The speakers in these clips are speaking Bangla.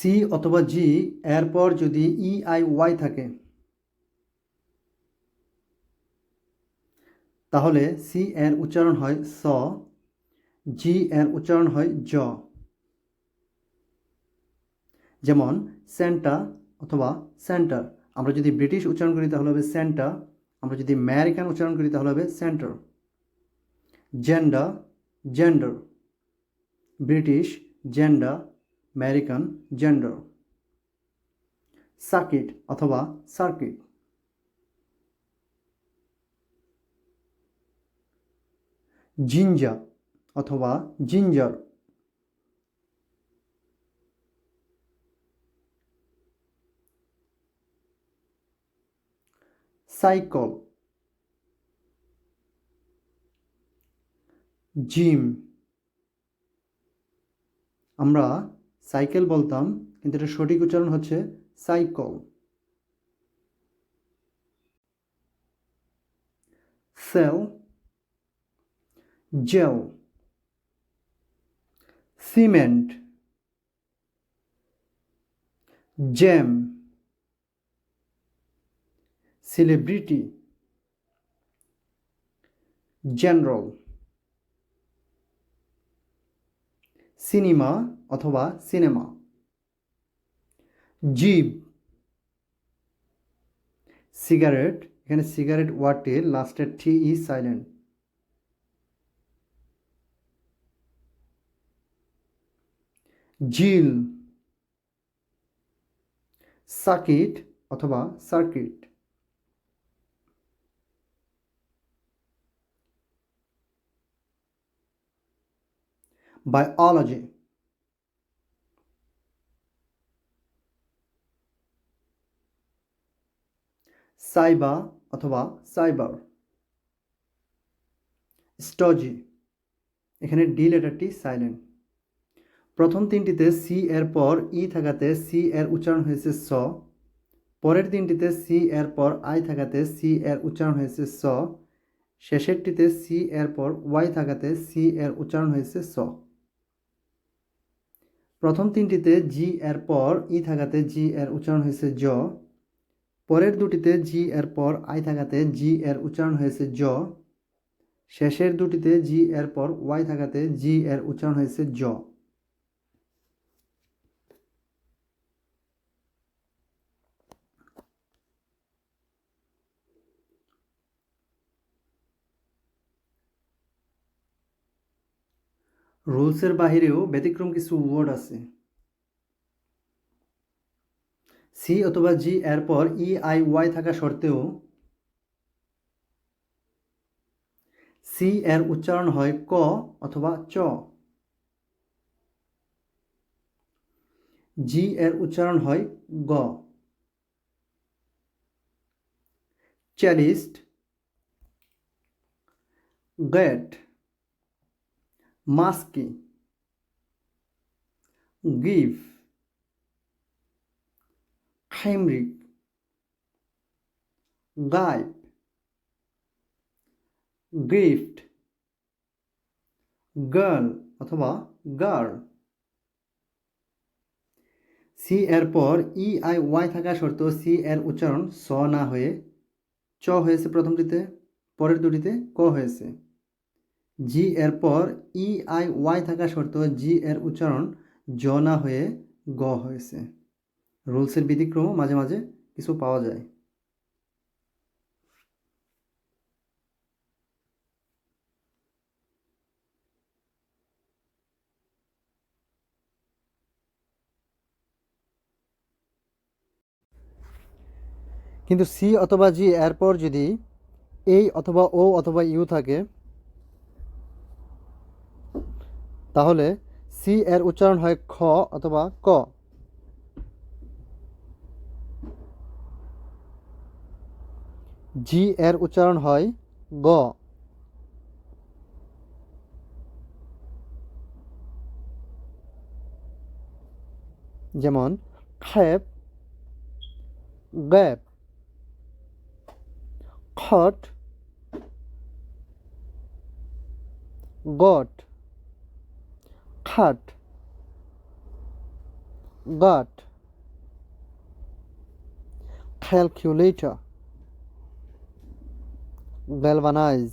সি অথবা জি এরপর যদি ই আই ওয়াই থাকে তাহলে সি এর উচ্চারণ হয় স, জি এর উচ্চারণ হয় জ। যেমন সেন্টা অথবা সেন্টার। আমরা যদি ব্রিটিশ উচ্চারণ করি তাহলে হবে সেন্টা, আমরা যদি আমেরিকান উচ্চারণ করি তাহলে হবে centre. Gender, gender, British gender, American gender. Circuit অথবা সার্কিট। জিঞ্জার অথবা জিঞ্জার। Cycle, gym. আমরা সাইকেল বলতাম কিন্তু এটা সঠিক উচ্চারণ হচ্ছে cycle. Cell, gel, cement, jam, celebrity, general. Cinema অথবা সিনেমা। জিপ, সিগারেট, এখানে সিগারেট ওয়ার্ডটি লাস্টের টি ই সাইলেন্ট। জিল, সার্কিট অথবা সার্কিট। বায়োলজি, সাইবা অথবা সাইবার। স্টজি, এখানে ডি লেটারটি সাইলেন্ট। প্রথম তিনটিতে সি এর পর ই থাকাতে সি এর উচ্চারণ হয়েছে স, পরের তিনটিতে সি এর পর আই থাকাতে সি এর উচ্চারণ হয়েছে স, শেষেরটিতে সি এর পর ওয়াই থাকাতে সি এর উচ্চারণ হয়েছে স। প্রথম তিনটিতে জি এর পর ই থাকাতে জি এর উচ্চারণ হয়েছে জ, পরের দুটিতে জি এর পর আই থাকাতে জি এর উচ্চারণ হয়েছে জ, শেষের দুটিতে জি এর পর ওয়াই থাকাতে জি এর উচ্চারণ হয়েছে জ। রুলসের বাহিরেও ব্যতিক্রম কিছু ওয়ার্ড আছে। সি অথবা জি এর পর ই আই ওয়াই থাকা সত্ত্বেও সি এর উচ্চারণ হয় ক অথবা চ। জি এর উচ্চারণ হয় গ। চ্যালিস্ট, গেট, মাস্কি, গিভ, হেমরিক, গাইব, গিফট, গার্ল অথবা গার্ল। সি এর পর ই আই ওয়াই থাকা সত্ত্বেও সি এর উচ্চারণ স না হয়ে চ হয়েছে প্রথমটিতে, পরের দুটিতে ক হয়েছে। জি এর পর ই আই ওয়াই থাকা সত্ত্বেও জি এর উচ্চারণ জ না হয়ে গ হয়েছে। রুলসের ব্যতিক্রমও মাঝে মাঝে কিছু পাওয়া যায়। কিন্তু সি অথবা জি এরপর যদি এই অথবা ও অথবা ইউ থাকে তাহলে সি এর উচ্চারণ হয় খ অথবা ক। জি এর উচ্চারণ হয় গ। যেমন খেপ, গ্যাপ, খট, গট, খাট, গাট, ক্যালকুলেটর, গ্যালভানাইজ।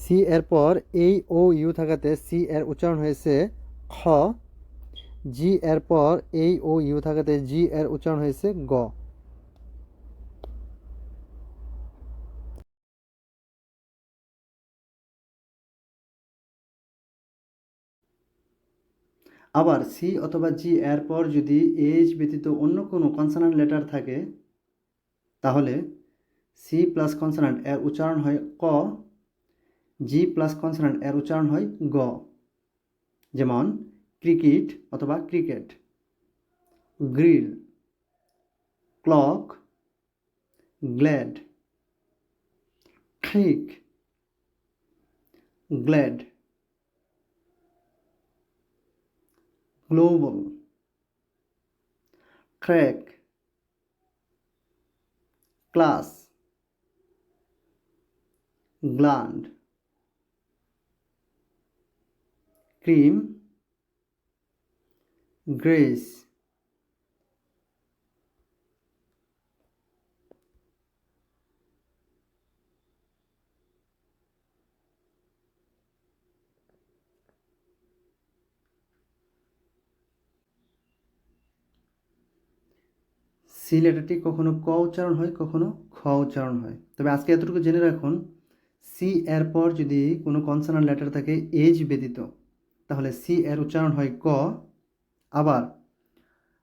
সি এর পর এই ও ইউ থাকাতে সি এর উচ্চারণ হয়েছে খ। জি এর পর এই ও ইউ থাকাতে জি এর উচ্চারণ হয়েছে গ। আবার সি অথবা জি এর পর যদি এইচ ব্যতীত অন্য কোনো কনসোনান্ট লেটার থাকে তাহলে সি প্লাস কনসোনান্ট এর উচ্চারণ হয় ক, জি প্লাস কনসোনান্ট এর উচ্চারণ হয় গ। যেমন ক্রিকেট অথবা cricket, grill, clock, glad, creek, glad, global, crack, class, gland, cream, grace. C লেটারটি কখনো ক উচ্চারণ হয়, কখনো খ উচ্চারণ হয়। তবে আজকে এতটুকু জেনে রাখুন, সি এর পর যদি কোনো কনসোনান্ট লেটার থাকে এইচ ব্যতীত তাহলে সি এর উচ্চারণ হয় ক। আবার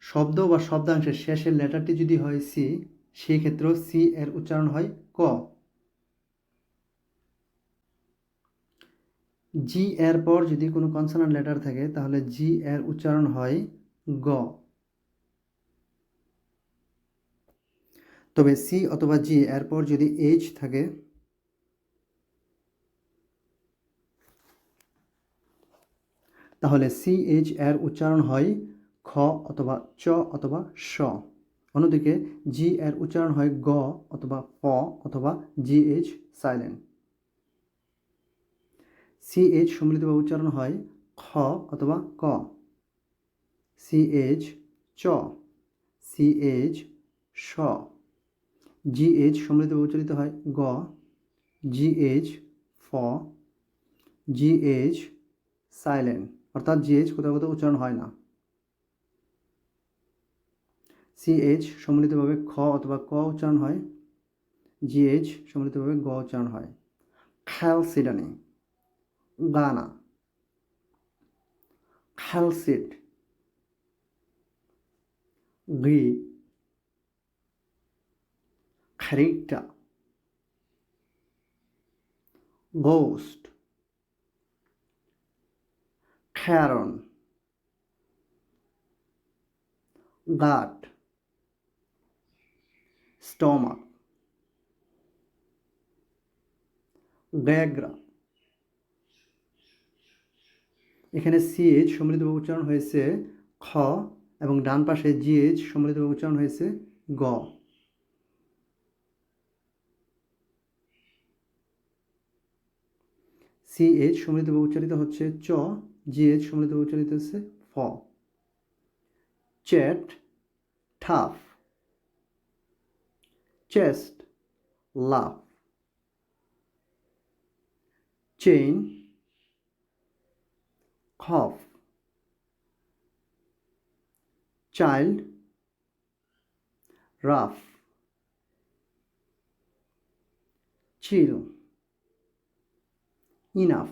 শব্দ বা শব্দাংশের শেষের লেটারটি যদি হয় সি, সেই ক্ষেত্রেও সি এর উচ্চারণ হয় ক। জি এর পর যদি কোনো কনসোনান্ট লেটার থাকে তাহলে জি এর উচ্চারণ হয় গ। তবে সি অথবা জি এর পর যদি এইচ থাকে তাহলে সি এইচ এর উচ্চারণ হয় খ অথবা চ অথবা স। অন্যদিকে জি এর উচ্চারণ হয় গ অথবা প অথবা G H silent. C H সম্মিলিতভাবে উচ্চারণ হয় খ অথবা ক, সি এইচ চ, সি এইচ স। জি এইচ সম্মিলিতভাবে উচ্চারিত হয় গ, জি এইচ ফ, জি এইচ সাইলেন্ট, অর্থাৎ জি এইচ কোথাও কোথাও উচ্চারণ হয় না। সি এইচ সম্মিলিতভাবে খ অথবা ক উচ্চারণ হয়, জি এইচ সম্মিলিতভাবে গ উচ্চারণ হয়। খ্যালসিডনি, গানা, খ্যালসিড, গ্রি, খ্যারিকটা, গোস্ট, খ্যারন, গাট, স্টমাক, গ্যাগ্রা। এখানে সিএইচ সম্মিলিতভাবে উচ্চারণ হয়েছে খ এবং ডান পাশে জিএইচ সম্মিলিতভাবে উচ্চারণ হয়েছে গ। সিএইচ সম্মিলিতভাবে উচ্চারিত হচ্ছে চ, জিএইচ সম্মিলিতভাবে উচ্চারিত হচ্ছে ফ। চ্যাট, টাফ, চেস্ট, লাফ, চেইন, কফ, চাইল্ড, রাফ, চিল, ইনাফ।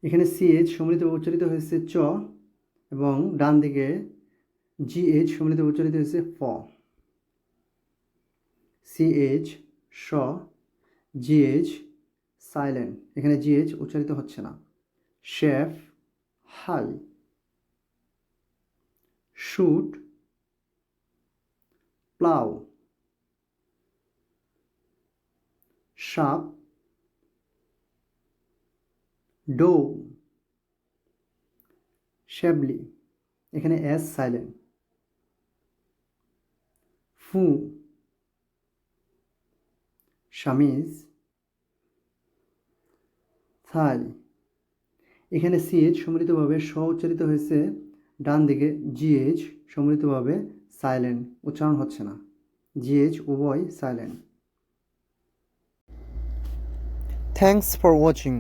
এখানে সিএইচ সম্মিলিতভাবে উচ্চারিত হয়েছে চ এবং ডান দিকে জিএইচ সম্মিলিতভাবে উচ্চারিত হয়েছে ফ। সিএইচ স, জিএইচ সাইলেন্ট, এখানে জিএইচ উচ্চারিত হচ্ছে না। শেফ, হাই, শুট, প্লাউ, সাপ, ডো, শ্যাবলি, এখানে এস সাইলেন্ট। ফু, শামিজ, থাই। এখানে সিএইচ সম্মিলিতভাবে স উচ্চারিত হয়েছে, ডান দিকে জিএইচ সম্মিলিতভাবে সাইলেন্ট, উচ্চারণ হচ্ছে না। জিএইচ উভয় সাইলেন্ট। Thanks for watching.